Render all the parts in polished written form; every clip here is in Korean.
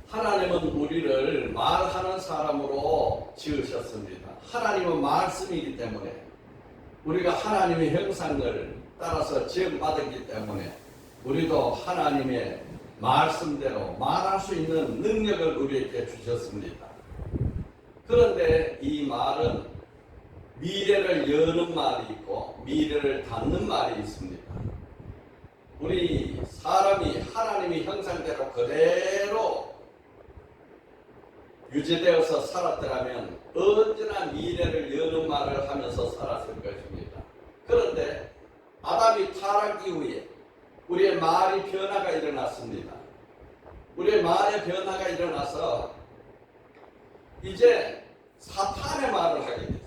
하나님은 우리를 말하는 사람으로 지으셨습니다. 하나님은 말씀이기 때문에 우리가 하나님의 형상을 따라서 지음받았기 때문에 우리도 하나님의 말씀대로 말할 수 있는 능력을 우리에게 주셨습니다. 그런데 이 말은 미래를 여는 말이 있고 미래를 닫는 말이 있습니다. 우리 사람이 하나님의 형상대로 그대로 유지되어서 살았더라면 언제나 미래를 여는 말을 하면서 살았을 것입니다. 그런데 아담이 타락 이후에 우리의 말이 변화가 일어났습니다. 우리의 말의 변화가 일어나서 이제 사탄의 말을 하게 됐어요.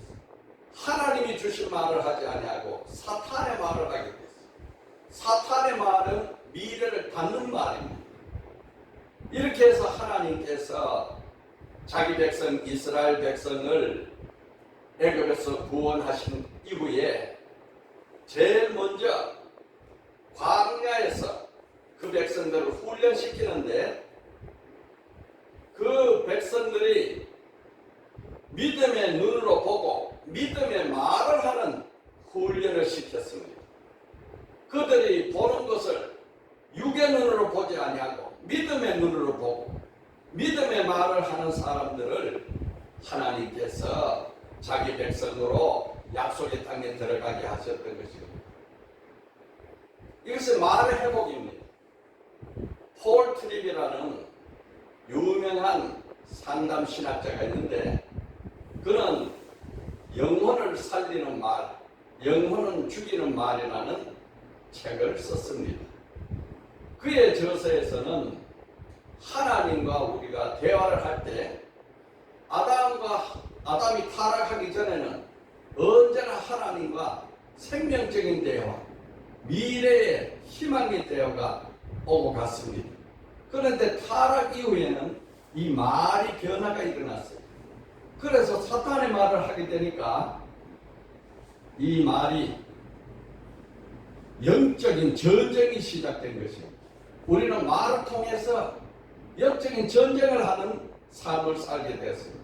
하나님이 주신 말을 하지 아니하고 사탄의 말을 하게 됐어요. 사탄의 말은 미래를 닫는 말입니다. 이렇게 해서 하나님께서 자기 백성 이스라엘 백성을 애굽에서 구원하신 이후에 제일 먼저 광야에서 그 백성들을 훈련시키는데 그 백성들이 믿음의 눈으로 보고 믿음의 말을 하는 훈련을 시켰습니다. 그들이 보는 것을 육의 눈으로 보지 아니하고 믿음의 눈으로 보고 믿음의 말을 하는 사람들을 하나님께서 자기 백성으로 약속의 땅에 들어가게 하셨던 것입니다. 이것은 말의 회복입니다. 폴 트립이라는 유명한 상담 신학자가 있는데 그는 영혼을 살리는 말, 영혼은 죽이는 말이라는 책을 썼습니다. 그의 저서에서는 하나님과 우리가 대화를 할 때 아담이 타락하기 전에는 언제나 하나님과 생명적인 대화, 미래의 희망의 대화가 오고 갔습니다. 그런데 타락 이후에는 이 말이 변화가 일어났어요. 그래서 사탄의 말을 하게 되니까 이 말이 영적인 전쟁이 시작된 것입니다. 우리는 말을 통해서 영적인 전쟁을 하는 삶을 살게 되었습니다.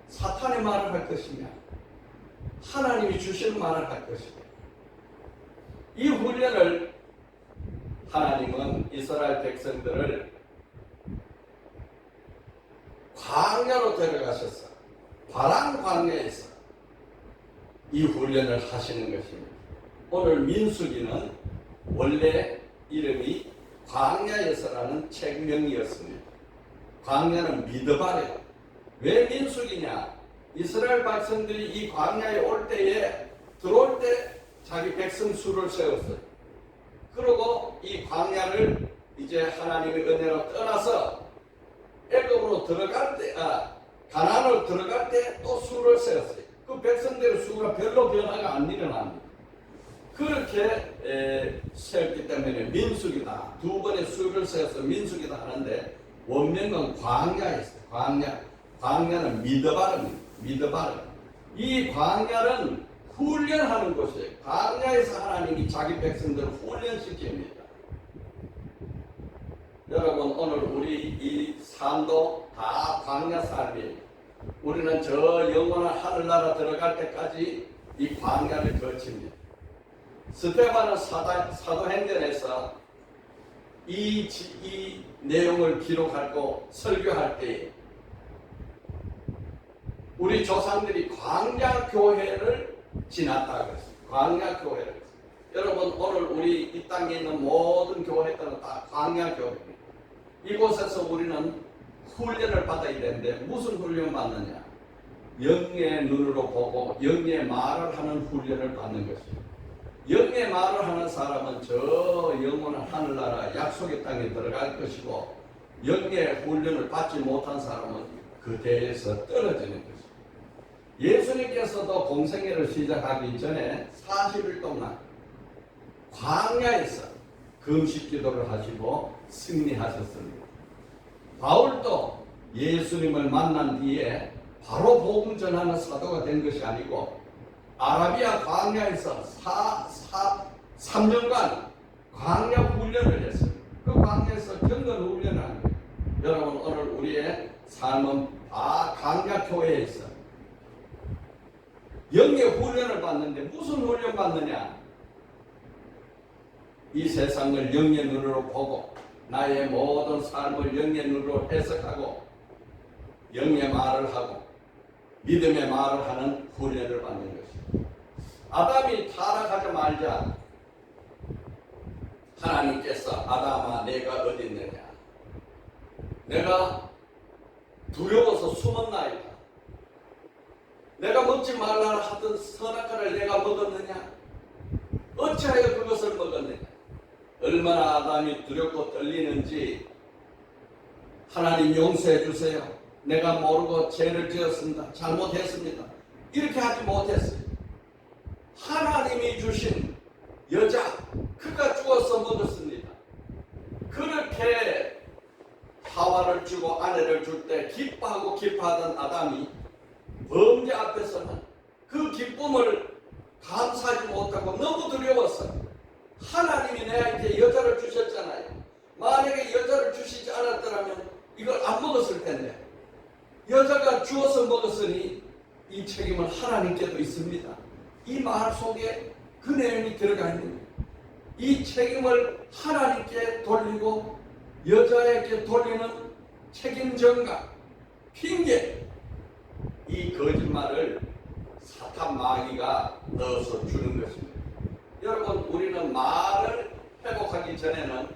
사탄의 말을 할 것이냐, 하나님이 주신 말을 할 것이냐. 이 훈련을 하나님은 이스라엘 백성들을 광야로 데려가셔서 바람 광야에서 이 훈련을 하시는 것입니다. 오늘 민수기는 원래 이름이 광야에서라는 책명이었습니다. 광야는 미드바레요. 왜 민수기냐? 이스라엘 백성들이 이 광야에 올 때에 들어올 때 자기 백성 수를 세웠어요. 그리고 이 광야를 이제 하나님의 은혜로 떠나서 애굽으로 들어갈 때, 가나안으로 들어갈 때 또 수를 세웠어요. 그 백성들의 수가 별로 변화가 안 일어납니다. 그렇게 세웠기 때문에 민수기다. 두 번의 수를 세워서 민수기다 하는데 원명은 광야였어요. 광야는 미드바르. 이 광야는 훈련하는 곳이에요. 광야에서 하나님이 자기 백성들을 훈련시킵니다. 여러분 오늘 우리 이 삶도 다 광야 삶이에요. 우리는 저 영원한 하늘나라 들어갈 때까지 이 광야를 거칩니다. 스테반은 사도행전에서 이 내용을 기록하고 설교할 때 우리 조상들이 광야교회를 지났다고 했어요. 광야교회를. 여러분 오늘 우리 이 땅에 있는 모든 교회들은 다 광야교회입니다. 이곳에서 우리는 훈련을 받아야 되는데 무슨 훈련을 받느냐? 영의 눈으로 보고 영의 말을 하는 훈련을 받는 것입니다. 영의 말을 하는 사람은 저 영원한 하늘나라 약속의 땅에 들어갈 것이고 영의 훈련을 받지 못한 사람은 그 대에서 떨어지는 것입니다. 예수님께서도 공생애를 시작하기 전에 40일 동안 광야에서 금식 기도를 하시고 승리하셨습니다. 바울도 예수님을 만난 뒤에 바로 복음 전하는 사도가 된 것이 아니고 아라비아 광야에서 3년간 광야 훈련을 했습니다. 그 광야에서 경건 훈련을 한 거예요. 여러분 오늘 우리의 삶은 다 강약교회에 있어. 영의 훈련을 받는데 무슨 훈련 받느냐? 이 세상을 영의 눈으로 보고 나의 모든 삶을 영의 눈으로 해석하고 영의 말을 하고 믿음의 말을 하는 훈련을 받는 것입니다. 아담이 타락하자마자 하나님께서 아담아 내가 어디 있느냐? 내가 두려워서 숨었나이다. 내가 먹지 말라 하던 선악과를 내가 먹었느냐? 어찌하여 그것을 먹었느냐? 얼마나 아담이 두렵고 떨리는지 하나님 용서해 주세요. 내가 모르고 죄를 지었습니다. 잘못했습니다. 이렇게 하지 못했어요. 하나님이 주신 여자 그가 죽어서 먹었습니다. 그렇게 하와를 주고 아내를 줄 때 기뻐하고 기뻐하던 아담이 범죄 앞에서는 그 기쁨을 감사하지 못하고 너무 두려웠어요. 하나님이 내한테 여자를 주셨잖아요. 만약에 여자를 주시지 않았더라면 이걸 안 먹었을 텐데 여자가 주어서 먹었으니 이 책임은 하나님께도 있습니다. 이 말 속에 그 내용이 들어가 있는 거예요. 이 책임을 하나님께 돌리고 여자에게 돌리는 책임 전가, 핑계, 이 거짓말을 사탄 마귀가 넣어서 주는 것입니다. 여러분 우리는 말을 회복하기 전에는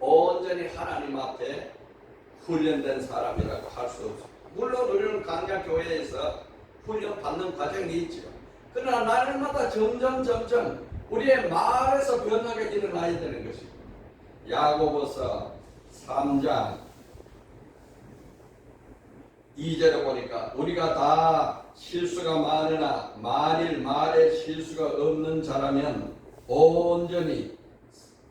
온전히 하나님 앞에 훈련된 사람이라고 할 수 없습니다. 물론 우리는 강약교회에서 훈련받는 과정이 있죠. 그러나 날마다 점점 우리의 말에서 변화가 일어나야 되는 것입니다. 야고보서 3장 2절에 보니까 우리가 다 실수가 많으나 만일 말에 실수가 없는 자라면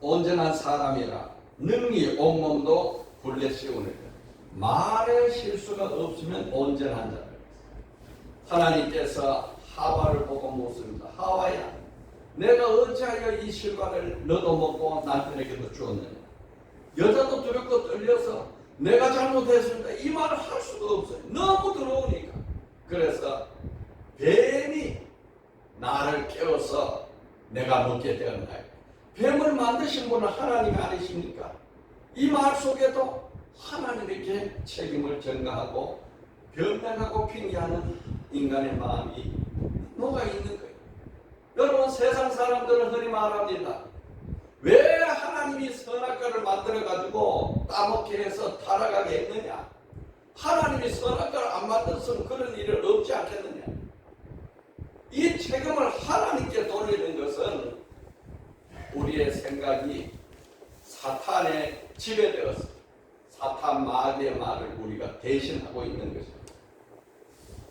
온전한 사람이라 능히 온몸도 굴려 씌우느니라. 말에 실수가 없으면 온전한 자라. 하나님께서 하와를 보고 묻습니다. 하와야, 내가 어찌하여 이 실과를 너도 먹고 남편에게도 주었느냐? 여자도 두렵고 떨려서 내가 잘못했습니다. 이 말을 할 수가 없어요. 너무 더러우니까. 그래서 뱀이 나를 깨워서 내가 먹게 되었나요? 뱀을 만드신 분은 하나님 아니십니까? 이 말 속에도 하나님에게 책임을 전가하고 변명하고 핑계하는 인간의 마음이 뭐가 있는 거예요. 여러분 세상 사람들은 흔히 말합니다. 왜 하나님이 선악과를 만들어가지고 따먹게 해서 타락하게 했느냐? 하나님이 선악과를 안 만들었으면 그런 일은 없지 않겠느냐? 이 책임을 하나님께 돌리는 것은 우리의 생각이 사탄에 지배되어서 사탄 마귀의 말을 우리가 대신하고 있는 것입니다.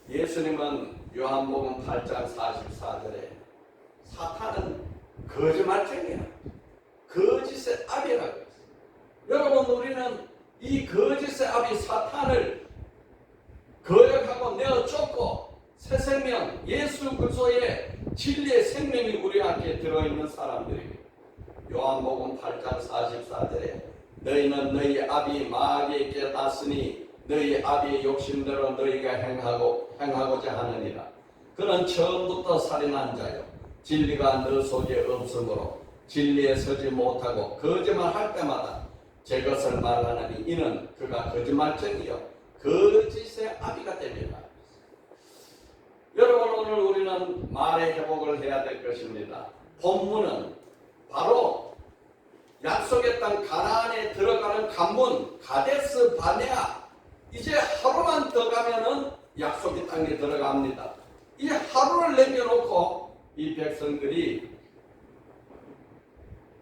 예수님은 요한복음 8장 44절에 사탄은 거짓말쟁이야. 거짓의 아비라고 했어요. 여러분 우리는 이 거짓의 아비 사탄을 거역하고 내어 쫓고 새 생명 예수 그리스도의 진리의 생명이 우리 안에 들어있는 사람들이에요. 요한복음 8장 44절에 너희는 너희 아비 마귀에게 땄으니 너희 아비의 욕심대로 너희가 행하고자 하느니라. 그는 처음부터 살인한 자요 진리가 너 속에 없으므로 진리에 서지 못하고 거짓말할 때마다 제 것을 말하느니 이는 그가 거짓말쟁이요 거짓의 아비가 됩니다. 여러분 오늘 우리는 말의 회복을 해야 될 것입니다. 본문은 바로 약속의 땅 가나안에 들어가는 관문 가데스 바네아, 이제 하루만 더 가면은 약속의 땅에 들어갑니다. 이 하루를 남겨놓고 이 백성들이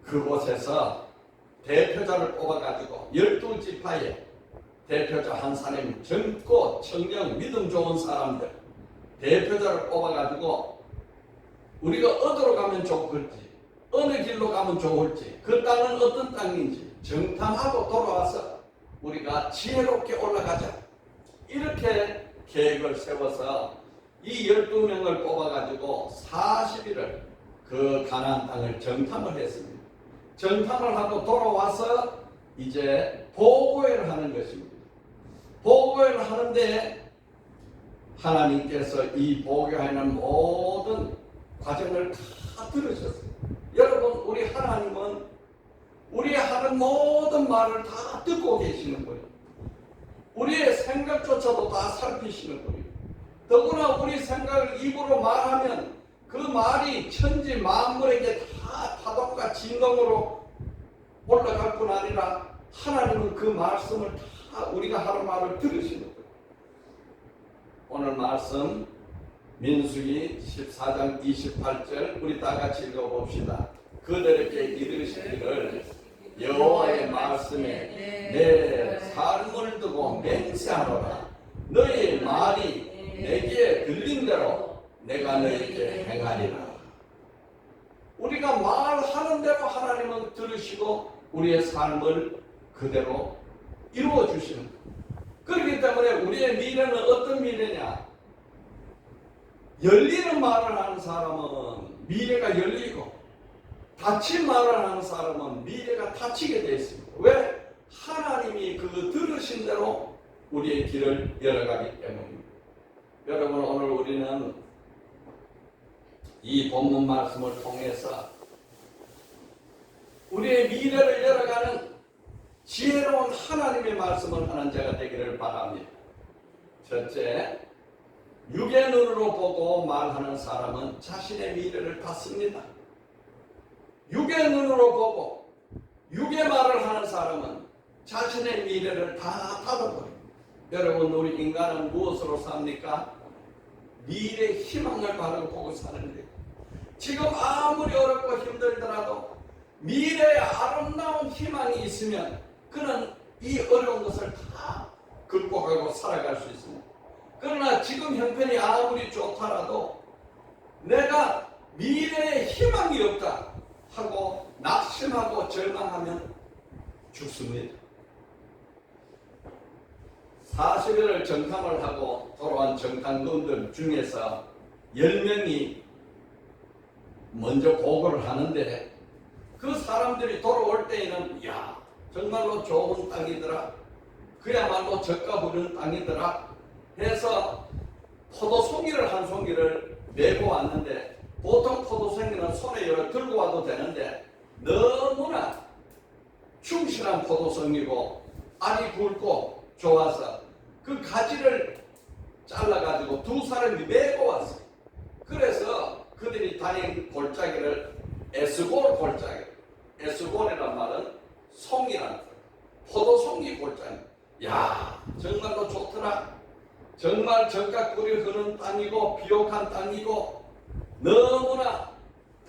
그곳에서 대표자를 뽑아가지고 12지파에 대표자 한 사람, 젊고 청년 믿음 좋은 사람들 대표자를 뽑아가지고 우리가 어디로 가면 좋을지 어느 길로 가면 좋을지 그 땅은 어떤 땅인지 정탐하고 돌아와서 우리가 지혜롭게 올라가자, 이렇게 계획을 세워서 이 12명을 뽑아가지고 40일을 그 가나안 땅을 정탐을 했습니다. 정탐을 하고 돌아와서 이제 보고회를 하는 것입니다. 일을 하는데 하나님께서 이 보게하는 모든 과정을 다 들으셨어요. 여러분, 우리 하나님은 우리 하는 모든 말을 다 듣고 계시는 거예요. 우리의 생각조차도 다 살피시는 거예요. 더구나 우리 생각을 입으로 말하면 그 말이 천지 만물에게 다 파도가 진동으로 올라갈 뿐 아니라 하나님은 그 말씀을 다 우리가 하는 말을 들으시는 거예요. 오늘 말씀 민수기 14장 28절 우리 다 같이 읽어봅시다. 그들에게 이르시기를 여호와의 말씀에 내 삶을 두고 맹세하노라. 너희 말이 내게 들린 대로 내가 너희에게 행하리라. 우리가 말하는 대로 하나님은 들으시고 우리의 삶을 그대로 이루어 주시는 거예요. 그렇기 때문에 우리의 미래는 어떤 미래냐? 열리는 말을 하는 사람은 미래가 열리고 닫힌 말을 하는 사람은 미래가 닫히게 되어 있습니다. 왜? 하나님이 그 들으신 대로 우리의 길을 열어가기 때문입니다. 여러분, 오늘 우리는 이 본문 말씀을 통해서 우리의 미래를 열어가는 지혜로운 하나님의 말씀을 하는 자가 되기를 바랍니다. 첫째, 육의 눈으로 보고 말하는 사람은 자신의 미래를 닫습니다. 육의 눈으로 보고 육의 말을 하는 사람은 자신의 미래를 다 닫아버립니다. 여러분, 우리 인간은 무엇으로 삽니까? 미래의 희망을 바라고 보고 사는데, 지금 아무리 어렵고 힘들더라도 미래에 아름다운 희망이 있으면 그는 이 어려운 것을 다 극복하고 살아갈 수 있습니다. 그러나 지금 형편이 아무리 좋더라도 내가 미래에 희망이 없다 하고 낙심하고 절망하면 죽습니다. 40일을 정탐을 하고 돌아온 정탐꾼들 중에서 10명이 먼저 보고를 하는데, 그 사람들이 돌아올 때에는 야, 정말로 좋은 땅이더라, 그야말로 젖가 부르는 땅이더라 해서 포도송이를 한 송이를 메고 왔는데, 보통 포도송이는 손에 들고 와도 되는데 너무나 충실한 포도송이고 알이 굵고 좋아서 그 가지를 잘라가지고 두 사람이 메고 왔어요. 그래서 그들이 다닌 골짜기를 에스골 골짜기, 에스골이란 말은 송이란 뜻, 포도송이 골짜기. 야, 정말로 좋더라. 정말 젖과 꿀이 흐르는 땅이고 비옥한 땅이고 너무나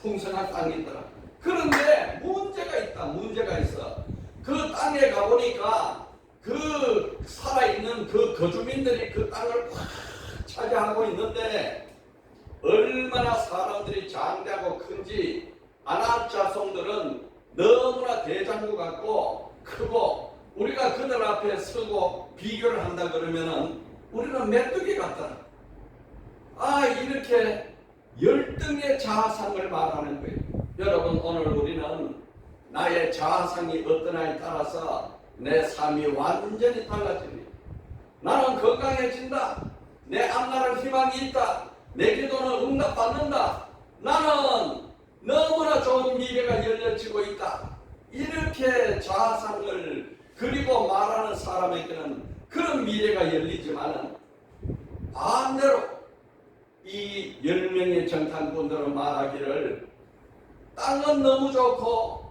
풍성한 땅이더라. 그런데 문제가 있다. 문제가 있어. 그 땅에 가보니까 그 살아있는 그 거주민들이 그 땅을 꽉 차지하고 있는데, 얼마나 사람들이 장대하고 큰지 아낙 자손들은 너무나 대장부 같고 크고, 우리가 그들 앞에 서고 비교를 한다 그러면은 우리는 메뚜기 같더라. 아, 이렇게 열등의 자아상을 말하는 거예요. 여러분, 오늘 우리는 나의 자아상이 어떠냐에 따라서 내 삶이 완전히 달라집니다. 나는 건강해진다. 내 앞날은 희망이 있다. 내 기도는 응답받는다. 나는 너무나 좋은 미래가 열려지고 있다. 이렇게 자아상을 그리고 말하는 사람에게는 그런 미래가 열리지만은, 반대로 이 10명의 정탐꾼들은 말하기를 땅은 너무 좋고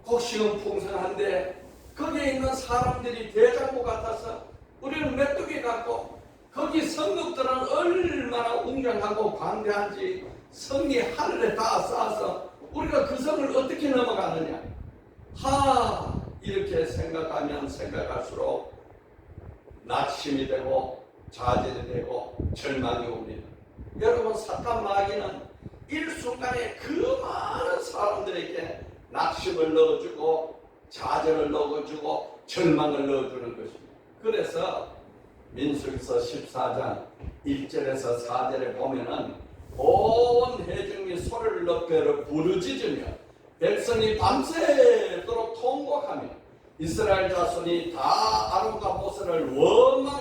곡식은 풍성한데 거기에 있는 사람들이 대장부 같아서 우리는 메뚜기 같고, 거기 성읍들은 얼마나 웅장하고 광대한지 성이 하늘에 다 쌓아서 우리가 그 성을 어떻게 넘어가느냐. 이렇게 생각하면 생각할수록 낙심이 되고 좌절이 되고 절망이 옵니다. 여러분, 사탄 마귀는 일순간에 그 많은 사람들에게 낙심을 넣어주고 좌절을 넣어주고 절망을 넣어주는 것입니다. 그래서 민수기서 14장 1절에서 4절에 보면은 온 회중이 소리를 높여 부르짖으며 백성이 밤새도록 통곡하며 이스라엘 자손이 다 아론과 모세를 원망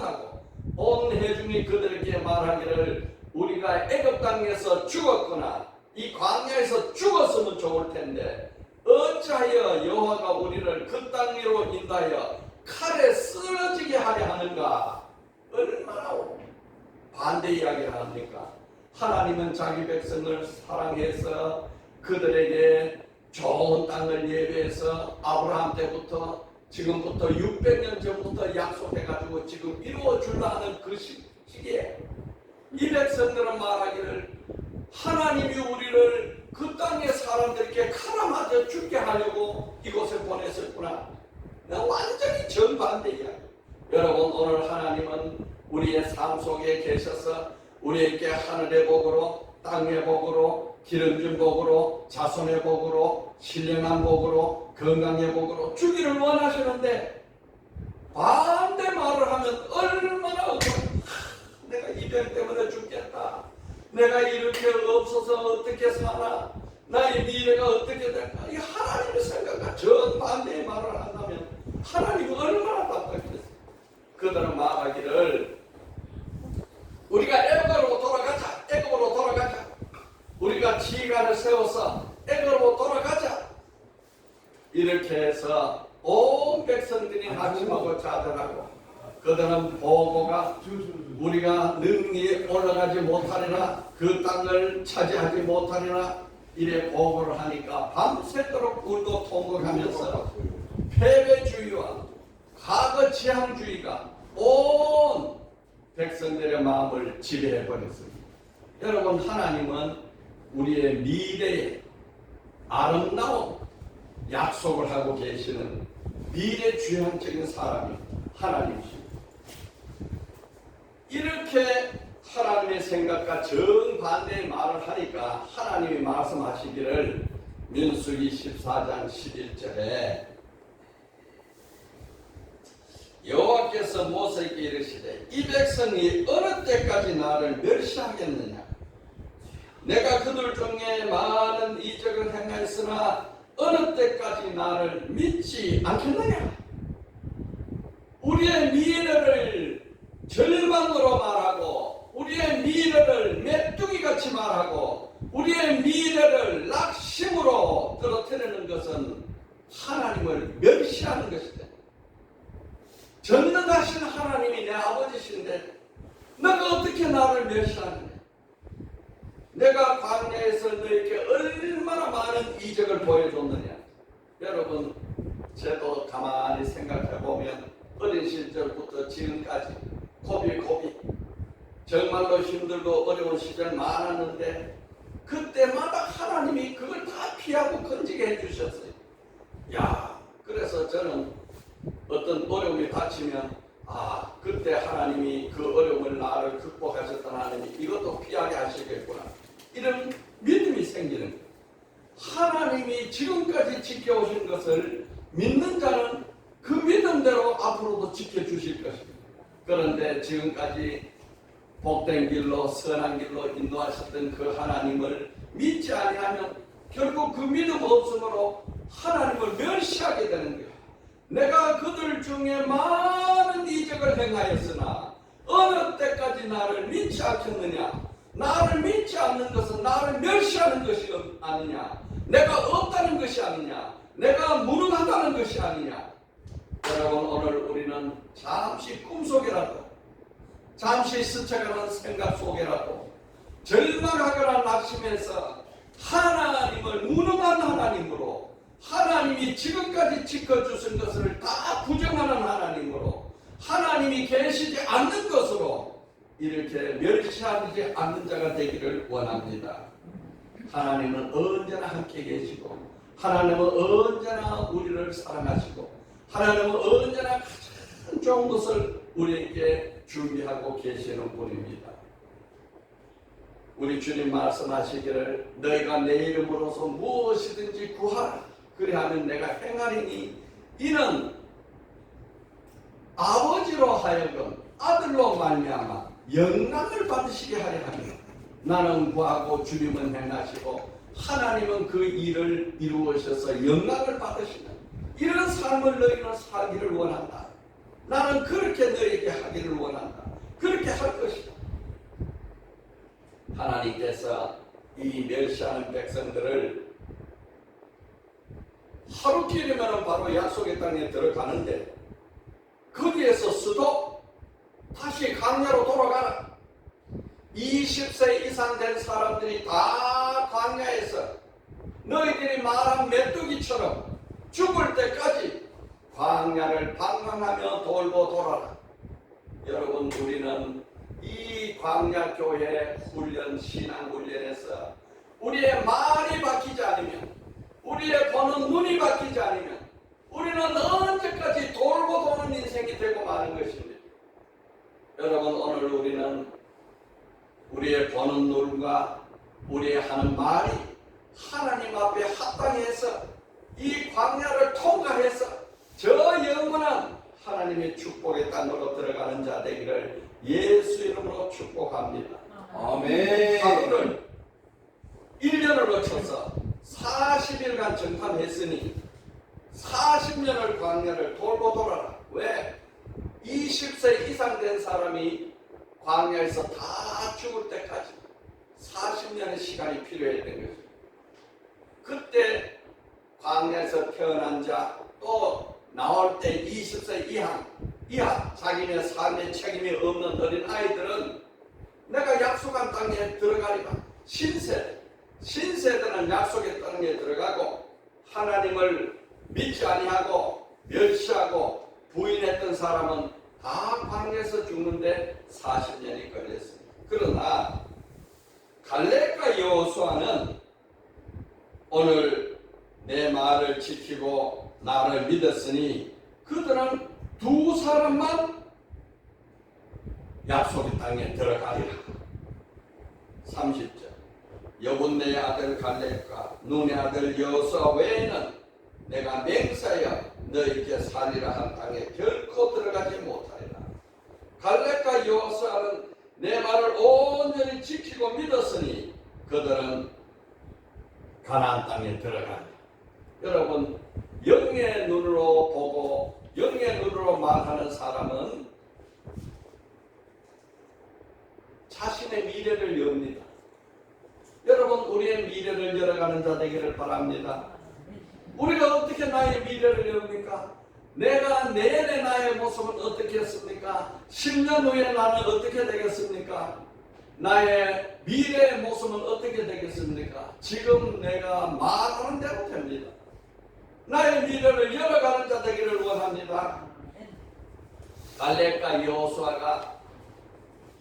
말하기를 우리가 애굽 땅에서 죽었거나 이 광야에서 죽었으면 좋을 텐데 어찌하여 여호와가 우리를 그 땅 위로 인도하여 칼에 쓰러지게 하려 하는가. 얼마나 반대 이야기를 합니까? 하나님은 자기 백성을 사랑해서 그들에게 좋은 땅을 예배해서 아브라함 때부터 지금부터 600년 전부터 약속해가지고 지금 이루어주려 하는 그 시기에 이 백성들은 말하기를 하나님이 우리를 그 땅의 사람들께 칼아 맞아 죽게 하려고 이곳에 보냈었구나. 완전히 정반대야. 여러분, 오늘 하나님은 우리의 삶 속에 계셔서 우리에게 하늘의 복으로, 땅의 복으로, 기름진 복으로, 자손의 복으로, 신령한 복으로, 건강의 복으로 주기를 원하시는데 반대 말을 하면 얼마나 내가 이 병 때문에 죽겠다. 내가 이렇게 없어서 어떻게 사나? 나의 미래가 어떻게 될까? 이 하나님의 생각과 정반대의 말을 한다면 하나님이 얼마나 답답했어요. 그들은 말하기를 우리가 애굽으로 돌아가자. 애굽으로 돌아가자. 우리가 지휘관을 세워서 애굽으로 돌아가자. 이렇게 해서 온 백성들이 낙심하고 좌절하고 그들은 보고가 우리가 능히 올라가지 못하리라 그 땅을 차지하지 못하리라 이래 보고를 하니까 밤새도록 울고 통곡하면서 패배주의와 과거 지향주의가 온 백성들의 마음을 지배해버렸습니다. 여러분, 하나님은 우리의 미래에 아름다운 약속을 하고 계시는 미래주의적인 사람이 하나님이십니다. 이렇게 하나님의 생각과 정반대의 말을 하니까 하나님이 말씀하시기를 민수기 14장 11절에 여호와께서 모세에게 이르시되 이 백성이 어느 때까지 나를 멸시하겠느냐. 내가 그들 중에 많은 이적을 행하였으나 어느 때까지 나를 믿지 않겠느냐. 우리의 미래를 절망으로 말하고 우리의 미래를 메뚜기같이 말하고 우리의 미래를 낙심으로 떨어뜨리는 것은 하나님을 멸시하는 것이다. 전능하신 하나님이 내 아버지신데 너가 어떻게 나를 멸시하느냐. 내가 광야에서 너에게 얼마나 많은 이적을 보여줬느냐. 여러분, 저도 가만히 생각해보면 어린 시절부터 지금까지 고비 정말로 힘들고 어려운 시절 많았는데 그때마다 하나님이 그걸 다 피하고 건지게 해주셨어요. 그래서 저는 어떤 어려움이 닥치면 그때 하나님이 그 어려움을 나를 극복하셨던 하나님이 이것도 피하게 하시겠구나, 이런 믿음이 생기는 거예요. 하나님이 지금까지 지켜오신 것을 믿는 자는 그 믿음대로 앞으로도 지켜주실 것입니다. 그런데 지금까지 복된 길로 선한 길로 인도하셨던 그 하나님을 믿지 아니하면 결국 그 믿음 없음으로 하나님을 멸시하게 되는 거예요. 내가 그들 중에 많은 이적을 행하였으나 어느 때까지 나를 믿지 않겠느냐. 나를 믿지 않는 것은 나를 멸시하는 것이 아니냐. 내가 없다는 것이 아니냐. 내가 무능하다는 것이 아니냐. 여러분, 오늘 우리는 잠시 꿈속이라도, 잠시 스쳐가는 생각 속이라도 절망하거나 낙심해서 하나님을 무능한 하나님으로, 하나님이 지금까지 지켜주신 것을 다 부정하는 하나님으로, 하나님이 계시지 않는 것으로 이렇게 멸시하지 않는 자가 되기를 원합니다. 하나님은 언제나 함께 계시고, 하나님은 언제나 우리를 사랑하시고, 하나님은 언제나 가장 좋은 것을 우리에게 준비하고 계시는 분입니다. 우리 주님 말씀하시기를 너희가 내 이름으로서 무엇이든지 구하라. 그리하면 내가 행하리니 이는 아버지로 하여금 아들로 말미암아 영광을 받으시게 하려 합니다. 나는 구하고 주님은 행하시고 하나님은 그 일을 이루어셔서 영광을 받으시는 이런 삶을 너희는 살기를 원한다. 나는 그렇게 너희에게 하기를 원한다. 그렇게 할 것이다. 하나님께서 이 멸시하는 백성들을 하루 길이면 바로 약속의 땅에 들어가는데 거기에서 수도 다시 광야로 돌아가라. 20세 이상 된 사람들이 다 광야에서 너희들이 말한 메뚜기처럼 죽을 때까지 광야를 방황하며 돌고 돌아라. 여러분, 우리는 이 광야교회 훈련, 신앙훈련에서 우리의 말이 바뀌지 않으면, 우리의 보는 눈이 바뀌지 않으면 우리는 언제까지 돌고 도는 인생이 되고 마는 것입니다. 여러분, 오늘 우리는 우리의 보는 눈과 우리의 하는 말이 하나님 앞에 합당해서 이 광야를 통과해서 저 영원한 하나님의 축복의 땅으로 들어가는 자 되기를 예수 이름으로 축복합니다. 아멘. 하루를 1년을 거쳐서 40일간 정탐했으니 40년을 광야를 돌고 돌아라. 왜? 20세 이상 된 사람이 광야에서 다 죽을 때까지 40년의 시간이 필요했던 것입니다. 그때 광야에서 태어난 자, 또 나올 때 20세 이하 자기네 삶에 책임이 없는 어린 아이들은 내가 약속한 땅에 들어가리라. 신세대는 약속의 땅에 들어가고 하나님을 믿지 아니하고 멸시하고 부인했던 사람은 다 광야에서 죽는데 40년이 걸렸습니다. 그러나 갈렙과 여호수아는 오늘 내 말을 지키고 나를 믿었으니 그들은 두 사람만 약속의 땅에 들어가리라. 30절 여분네의 아들 갈렙과 눈의 아들 여호수아 외에는 내가 맹세하여 너희에게 살리라 한 땅에 결코 들어가지 못하리라. 갈렙과 여호수아는 내 말을 온전히 지키고 믿었으니 그들은 가나안 땅에 들어가리라. 여러분, 영의 눈으로 보고 영의 눈으로 말하는 사람은 자신의 미래를 엽니다. 여러분, 우리의 미래를 열어가는 자 되기를 바랍니다. 우리가 어떻게 나의 미래를 엽니까? 내가 내년의 나의 모습은 어떻겠습니까? 10년 후에 나는 어떻게 되겠습니까? 나의 미래의 모습은 어떻게 되겠습니까? 지금 내가 말하는 대로 됩니다. 나의 미래를 열어가는 자 되기를 원합니다. 갈렙과 여호수아가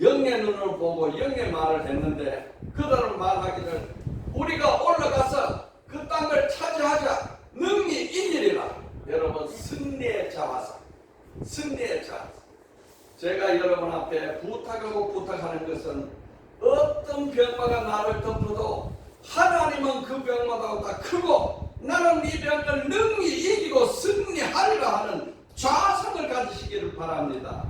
영의 눈을 보고 영의 말을 했는데 그들은 말하기를 우리가 올라가서 그 땅을 차지하자. 능히 이기리라. 여러분, 승리의 자화상, 승리의 자화상. 제가 여러분 앞에 부탁하는 것은 어떤 병마가 나를 덮어도 하나님은 그 병마보다 크고 나는 이 병을 능히 이기고 승리하리라 하는 자성을 가지시기를 바랍니다.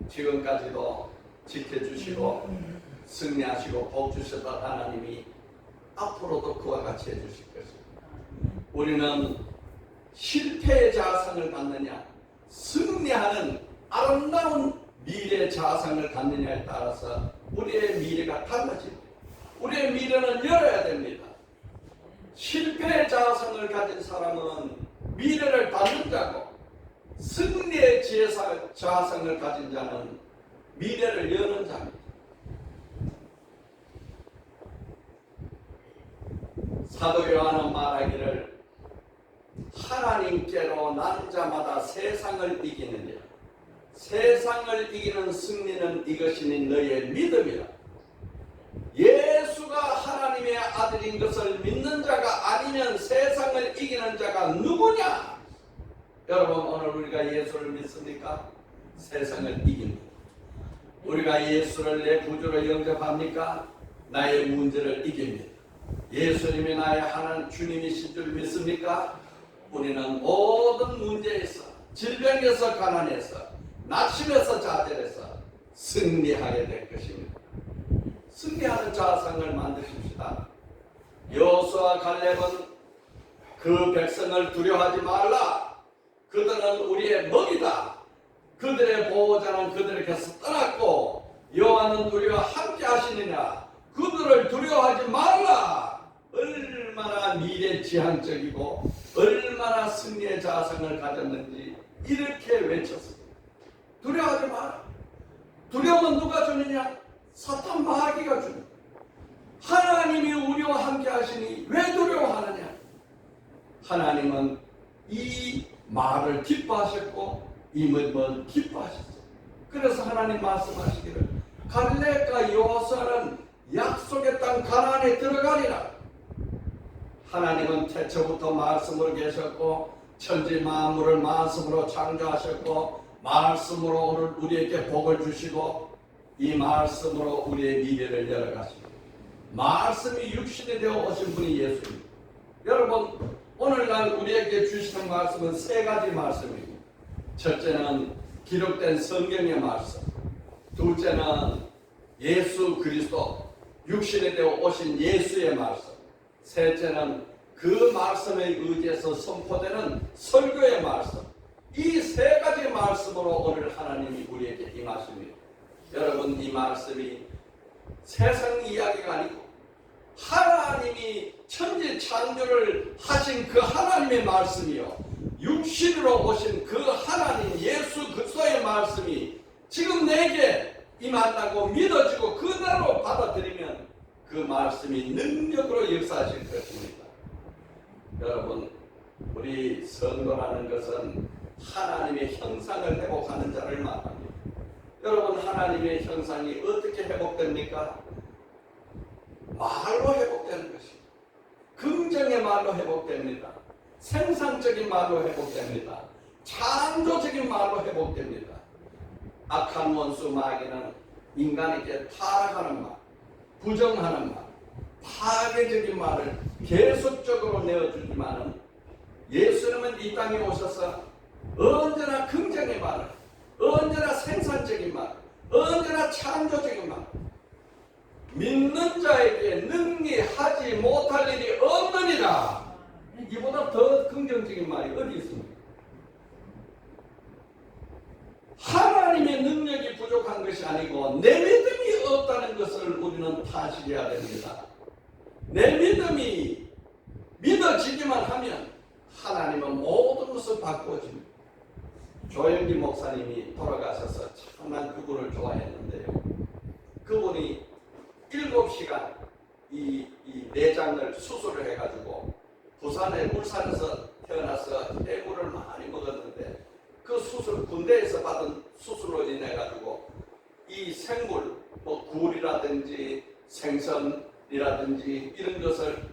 지금까지도 지켜주시고 승리하시고 복 주셨던 하나님이 앞으로도 그와 같이 해주실 것입니다. 우리는 실패의 자성을 갖느냐 승리하는 아름다운 미래의 자성을 갖느냐에 따라서 우리의 미래가 달라집니다. 우리의 미래는 열어야 됩니다. 실패의 자성을 가진 사람은 미래를 닫는 자고 승리의 자성을 가진 자는 미래를 여는 자입니다. 사도 요한은 말하기를 하나님께로 난 자마다 세상을 이기느니라. 세상을 이기는 승리는 이것이니 너희의 믿음이라. 예수가 하나님의 아들인 것을 믿는 자가 아니면 세상을 이기는 자가 누구냐? 여러분, 오늘 우리가 예수를 믿습니까? 세상을 이깁니다. 우리가 예수를 내 구주로 영접합니까? 나의 문제를 이깁니다. 예수님이 나의 하나님 주님이신 줄 믿습니까? 우리는 모든 문제에서, 질병에서, 가난에서, 낙심에서, 좌절에서 승리하게 될 것입니다. 승리하는 자성을 만드십시다. 여호수아 갈렙은 그 백성을 두려워하지 말라. 그들은 우리의 먹이다. 그들의 보호자는 그들에게서 떠났고 여호와는 우리와 함께 하시느냐 그들을 두려워하지 말라. 얼마나 미래지향적이고 얼마나 승리의 자성을 가졌는지 이렇게 외쳤습니다. 두려워하지 마라. 두려움은 누가 주느냐? 사탄 마귀가 줍니다. 하나님이 우리와 함께 하시니 왜 두려워하느냐? 하나님은 이 말을 기뻐하셨고 이 문은 기뻐하셨어요. 그래서 하나님 말씀하시기를 갈렙과 여호수아는 약속의 땅 가나안에 들어가리라. 하나님은 태초부터 말씀으로 계셨고 천지 만물을 말씀으로 창조하셨고 말씀으로 오늘 우리에게 복을 주시고 이 말씀으로 우리의 미래를 열어가십니다. 말씀이 육신이 되어 오신 분이 예수입니다. 여러분 오늘날 우리에게 주시는 말씀은 세 가지 말씀입니다. 첫째는 기록된 성경의 말씀, 둘째는 예수 그리스도 육신이 되어 오신 예수의 말씀, 셋째는 그 말씀에 의지해서 선포되는 설교의 말씀. 이 세 가지 말씀으로 오늘 하나님이 우리에게 임하십니다. 여러분 이 말씀이 세상 이야기가 아니고 하나님이 천지 창조를 하신 그 하나님의 말씀이요 육신으로 오신 그 하나님 예수 그리스도의 말씀이 지금 내게 임한다고 믿어지고 그대로 받아들이면 그 말씀이 능력으로 역사하실 것입니다. 여러분 우리 성도라는 것은 하나님의 형상을 회복하는 자를 말합니다. 여러분 하나님의 형상이 어떻게 회복됩니까? 말로 회복되는 것입니다. 긍정의 말로 회복됩니다. 생산적인 말로 회복됩니다. 창조적인 말로 회복됩니다. 악한 원수 마귀는 인간에게 타락하는 말, 부정하는 말, 파괴적인 말을 계속적으로 내어주지만은 예수님은 이 땅에 오셔서 언제나 긍정의 말을, 언제나 생산적인 말, 언제나 창조적인 말, 믿는 자에게 능히 하지 못할 일이 없느니라. 이보다 더 긍정적인 말이 어디 있습니까? 하나님의 능력이 부족한 것이 아니고 내 믿음이 없다는 것을 우리는 타식해야 됩니다. 내 믿음이 믿어지기만 하면 하나님은 모든 것을 바꾸어집니다. 조영기 목사님이 돌아가셔서 참 난 그분을 좋아했는데요. 그분이 7시간 이 내장을 수술을 해가지고 부산의 울산에서 태어나서 해물을 많이 먹었는데 그 수술 군대에서 받은 수술로 인해가지고 이 생물 뭐 굴이라든지 생선이라든지 이런 것을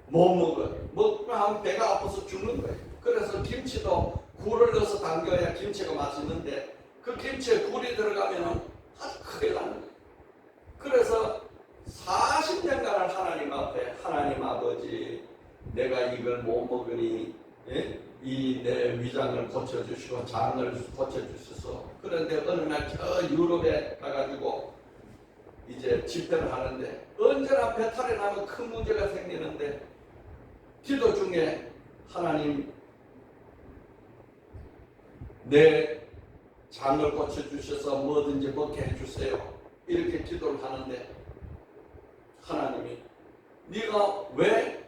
못 먹어요. 먹으면 배가 아파서 죽는 거예요. 그래서 김치도 굴을 넣어서 담겨야 김치가 맛있는데 그 김치에 굴이 들어가면 아주 큰일 나는 거예요. 그래서 40년간을 하나님 앞에 하나님 아버지 내가 이걸 못 먹으니 이 내 위장을 고쳐주시고 장을 고쳐주셔서 그런데 어느 날 저 유럽에 가가지고 이제 집회를 하는데 언제나 배탈이 나면 큰 문제가 생기는데 기도 중에 하나님 내 장을 고쳐주셔서 뭐든지 먹게 해주세요. 이렇게 기도를 하는데 하나님이 네가 왜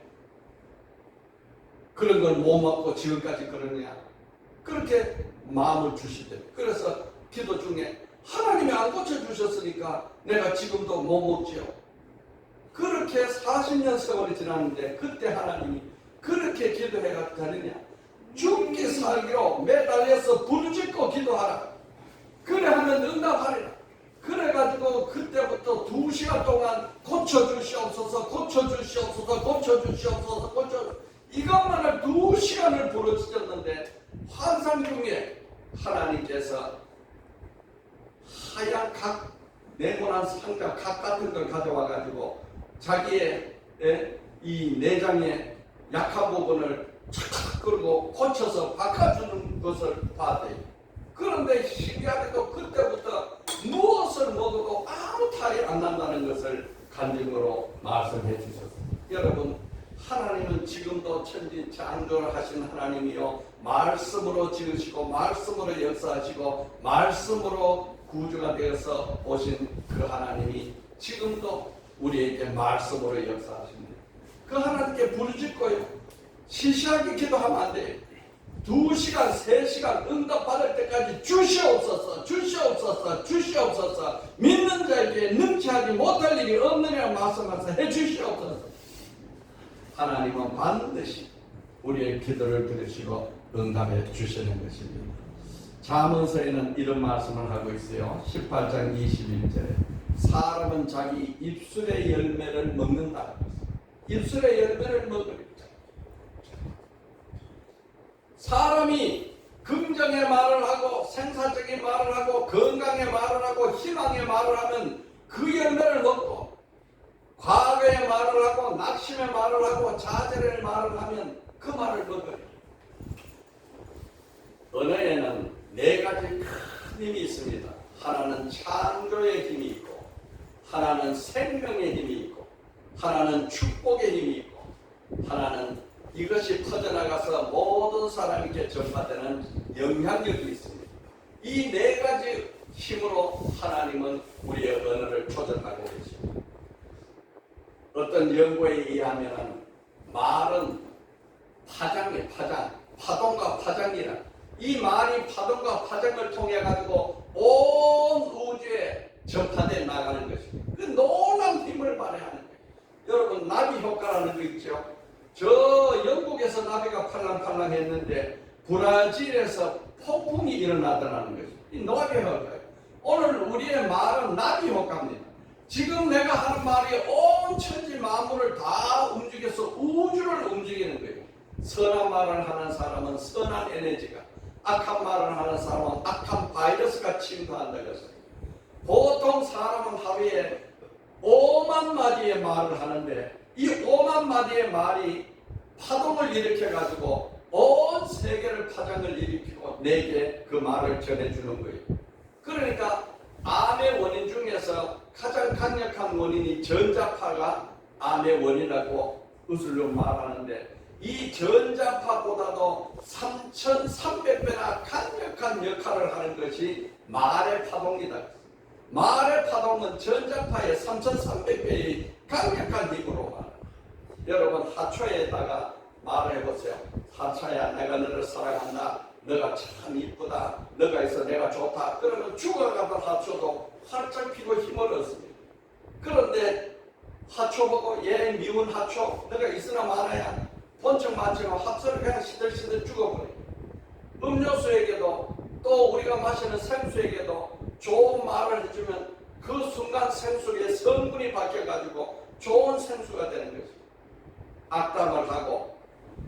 그런 걸 못 먹고 지금까지 그러냐 그렇게 마음을 주시대. 그래서 기도 중에 하나님이 안 고쳐주셨으니까 내가 지금도 못 먹지요. 그렇게 40년 세월이 지났는데 그때 하나님이 그렇게 기도해가 되느냐? 죽기 살기로 매달려서 부르짖고 기도하라. 그래 하면 응답하리라. 그래가지고 그때부터 2시간 동안 고쳐주시옵소서 고쳐주시옵소서 고쳐주시옵소서 이것만을 2시간을 부르짖었는데 환상 중에 하나님께서 하얀 각 네모난 상자 각 같은 걸 가져와가지고 자기의 이 내장의 약한 부분을 착착 끌고 고쳐서 바꿔주는 것을 봤대요. 그런데 신기하게도 그때부터 무엇을 먹어도 아무 탈이 안 난다는 것을 간증으로 말씀해 주셨습니다. 여러분 하나님은 지금도 천지 창조를 하신 하나님이요 말씀으로 지으시고 말씀으로 역사하시고 말씀으로 구주가 되어서 오신 그 하나님이 지금도 우리에게 말씀으로 역사하십니다. 그 하나님께 부르짖고요. 시시하게 기도하면 안 돼요. 2시간, 3시간 응답받을 때까지 주시옵소서, 주시옵소서, 주시옵소서, 믿는 자에게 능치하지 못할 일이 없느냐 말씀하셔서 해주시옵소서. 하나님은 반드시 우리의 기도를 들으시고 응답해 주시는 것입니다. 잠언서에는 이런 말씀을 하고 있어요. 18장 21절에 사람은 자기 입술의 열매를 먹는다. 입술의 열매를 먹으리라. 사람이 긍정의 말을 하고 생산적인 말을 하고 건강의 말을 하고 희망의 말을 하면 그 열매를 먹고, 과거의 말을 하고 낙심의 말을 하고 좌절의 말을 하면 그 말을 먹으리라. 언어에는 4가지 큰 힘이 있습니다. 하나는 창조의 힘이 있고, 하나는 생명의 힘이 있고, 하나는 축복의 힘이 있고, 하나는 이것이 퍼져나가서 모든 사람에게 전파되는 영향력이 있습니다. 이 4가지 힘으로 하나님은 우리의 언어를 조절하고 계십니다. 어떤 연구에 의하면 말은 파장이에요. 파동과 파장이라. 이 말이 파동과 파장을 통해 가지고 온 우주에 전파되어 나가는 것입니다. 그 놀라운 힘을 발휘하는 거예요. 여러분, 나비 효과라는 거 있죠? 저 영국에서 나비가 팔랑팔랑 했는데 브라질에서 폭풍이 일어나더라는 것입니다. 이 나비 효과예요. 오늘 우리의 말은 나비 효과입니다. 지금 내가 하는 말이 온 천지 만물을 다 움직여서 우주를 움직이는 거예요. 선한 말을 하는 사람은 선한 에너지가, 악한 말을 하는 사람은 악한 바이러스가 침투한다고 했어요. 보통 사람은 하루에 5만 마디의 말을 하는데 이 5만 마디의 말이 파동을 일으켜가지고 온 세계를 파장을 일으키고 내게 그 말을 전해주는 거예요. 그러니까 암의 원인 중에서 가장 강력한 원인이 전자파가 암의 원인이라고 의술로 말하는데, 이 전자파보다도 3,300배나 강력한 역할을 하는 것이 말의 파동이다. 말의 파동은 전자파의 3,300배의 강력한 힘으로 말합니다. 여러분, 하초에다가 말을 해보세요. 하초야, 내가 너를 사랑한다. 너가 참 이쁘다. 너가 있어 내가 좋다. 그러면 죽어가던 하초도 활짝 피고 힘을 얻습니다. 그런데 하초 보고 얘 미운 하초, 너가 있으나 말아야 본청 만청하고 합서를 그냥 시들시들 죽어버려요. 음료수에게도 또 우리가 마시는 생수에게도 좋은 말을 해주면 그 순간 생수의 성분이 바뀌어가지고 좋은 생수가 되는 거죠. 악담을 하고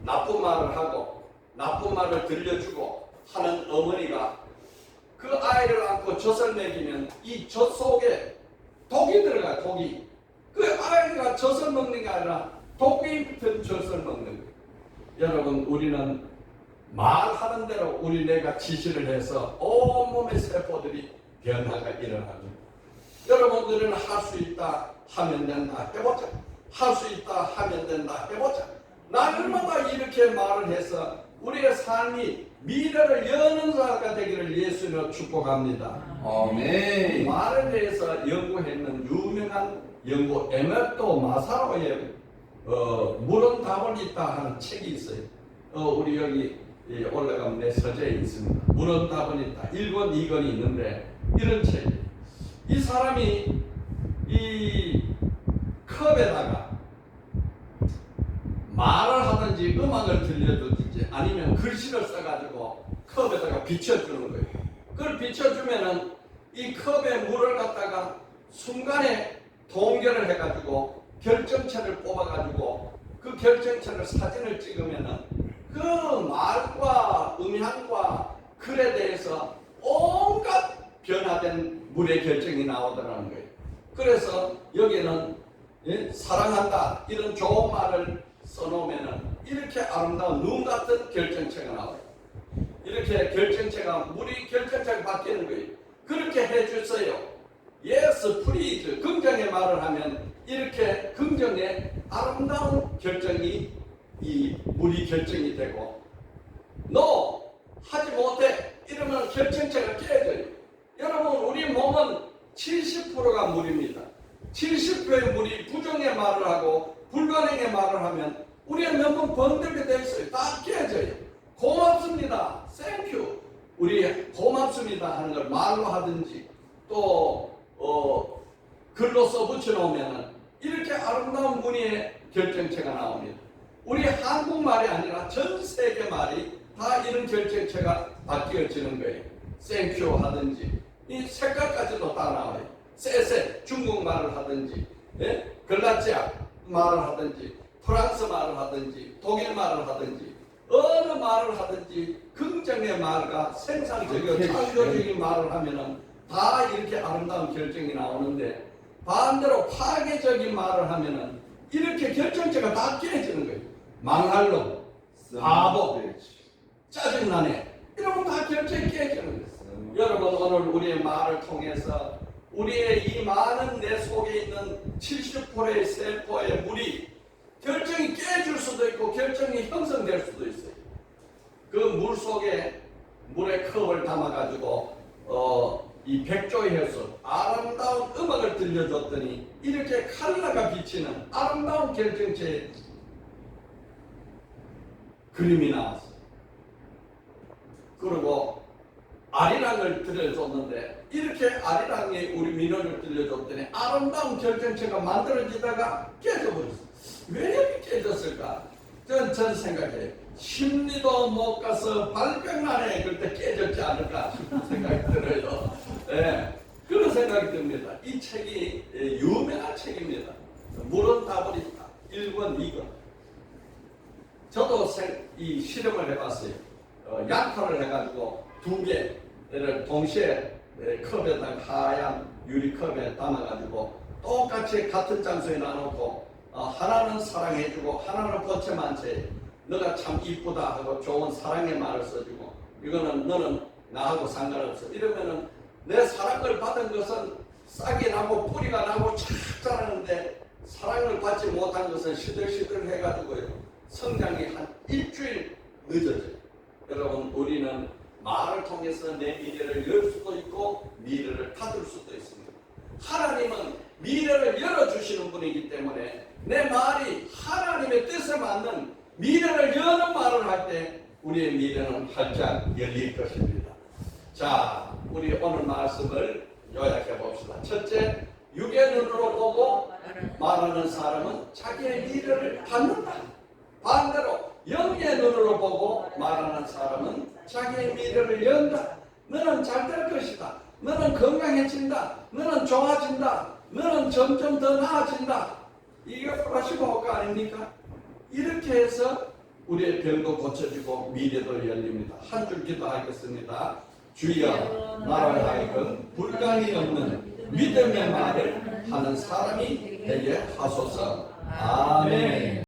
나쁜 말을 하고 나쁜 말을 들려주고 하는 어머니가 그 아이를 안고 젖을 먹이면 이 젖 속에 독이 들어가요. 독이. 그 아이가 젖을 먹는 게 아니라 독이 붙은 젖을 먹는 거예요. 여러분, 우리는 말하는 대로 우리 뇌가 지시를 해서 온몸의 세포들이 변화가 일어납니다. 여러분들은 할 수 있다 하면 된다 해보자. 할 수 있다 하면 된다 해보자. 날마다 이렇게 말을 해서 우리의 삶이 미래를 여는 자가 되기를 예수님으로 축복합니다. 아멘. 말에 대해서 연구했는 유명한 연구 에메토 마사로의 물은 답은 있다 하는 책이 있어요. 우리 여기 올라가면 내 서재에 있습니다. 물은 답은 있다. 1권, 2권이 있는데 이런 책이에요. 이 사람이 이 컵에다가 말을 하든지 음악을 들려주든지 아니면 글씨를 써가지고 컵에다가 비춰주는 거예요. 그걸 비춰주면은 이 컵에 물을 갖다가 순간에 동결을 해가지고 결정체를 뽑아가지고 그 결정체를 사진을 찍으면은 그 말과 음향과 글에 대해서 온갖 변화된 물의 결정이 나오더라는 거예요. 그래서 여기는 사랑한다 이런 좋은 말을 써놓으면은 이렇게 아름다운 눈 같은 결정체가 나와요. 이렇게 결정체가 물이 결정체가 바뀌는 거예요. 그렇게 해주세요. Yes, please. 긍정의 말을 하면 이렇게 긍정의 아름다운 결정이 이 물이 결정이 되고, No, 하지 못해. 이러면 결정체가 깨져요. 여러분, 우리 몸 고맙습니다, 땡큐, 우리 고맙습니다 하는 걸 말로 하든지 또 글로 써붙여 놓으면 이렇게 아름다운 문의의 결정체가 나옵니다. 우리 한국말이 아니라 전 세계 말이 다 이런 결정체가 바뀌어지는 거예요. 땡큐 하든지 이 색깔까지도 다 나와요. 쎄쎄 중국말을 하든지, 예? 글라치아 말을 하든지, 프랑스 말을 하든지, 독일 말을 하든지, 어느 말을 하든지 긍정의 말과 생산적이고 창조적인 말을 하면은 다 이렇게 아름다운 결정이 나오는데, 반대로 파괴적인 말을 하면은 이렇게 결정체가 다 깨지는 거예요. 망할 놈, 바보, 짜증나네, 이러면 다 결정이 깨지는 거예요. 여러분, 오늘 우리의 말을 통해서 우리의 이 많은 내 속에 있는 70%의 세포의 물이 결정이 깨질 수도 있고 결정이 형성될 수도 있어요. 그 물 속에 물의 컵을 담아가지고 이 백조의 혈수 아름다운 음악을 들려줬더니 이렇게 칼라가 비치는 아름다운 결정체의 그림이 나왔어요. 그리고 아리랑을 들려줬는데 이렇게 아리랑에 우리 민호를 들려줬더니 아름다운 결정체가 만들어지다가 깨져버렸어요. 왜 이렇게 깨졌을까? 전 생각해요. 심리도 못 가서 발병나네 그럴 때 깨졌지 않을까 싶은 생각이 들어요. 네, 그런 생각이 듭니다. 이 책이 유명한 책입니다. 물은 답을 있다. 1권, 2권. 저도 이 실험을 해봤어요. 양파를 해가지고 2개를 동시에 컵에다가 하얀 유리컵에 담아가지고 똑같이 같은 장소에 놔놓고 하나는 사랑해주고 하나는 거쳐만채 너가 참 이쁘다 하고 좋은 사랑의 말을 써주고 이거는 너는 나하고 상관없어. 이러면은 내 사랑을 받은 것은 싹이 나고 뿌리가 나고 착 자라는데 사랑을 받지 못한 것은 시들시들 해가지고요 성장이 한 일주일 늦어져요. 여러분, 우리는 말을 통해서 내 미래를 열 수도 있고 미래를 닫을 수도 있습니다. 하나님은 미래를 열어주시는 분이기 때문에 내 말이 하나님의 뜻에 맞는 미래를 여는 말을 할 때 우리의 미래는 활짝 열릴 것입니다. 자, 우리 오늘 말씀을 요약해 봅시다. 첫째, 육의 눈으로 보고 말하는 사람은 자기의 미래를 닫는다. 반대로 영의 눈으로 보고 말하는 사람은 자기의 미래를 연다. 너는 잘 될 것이다. 너는 건강해진다. 너는 좋아진다. 너는 점점 더 나아진다. 이게 플라시보 효과 아닙니까? 이렇게 해서 우리의 병도 고쳐지고 미래도 열립니다. 한 줄 기도하겠습니다. 주여, 나를 하여금 불강이 없는 믿음의 말을 하는 사람이 되게 하소서. 아멘.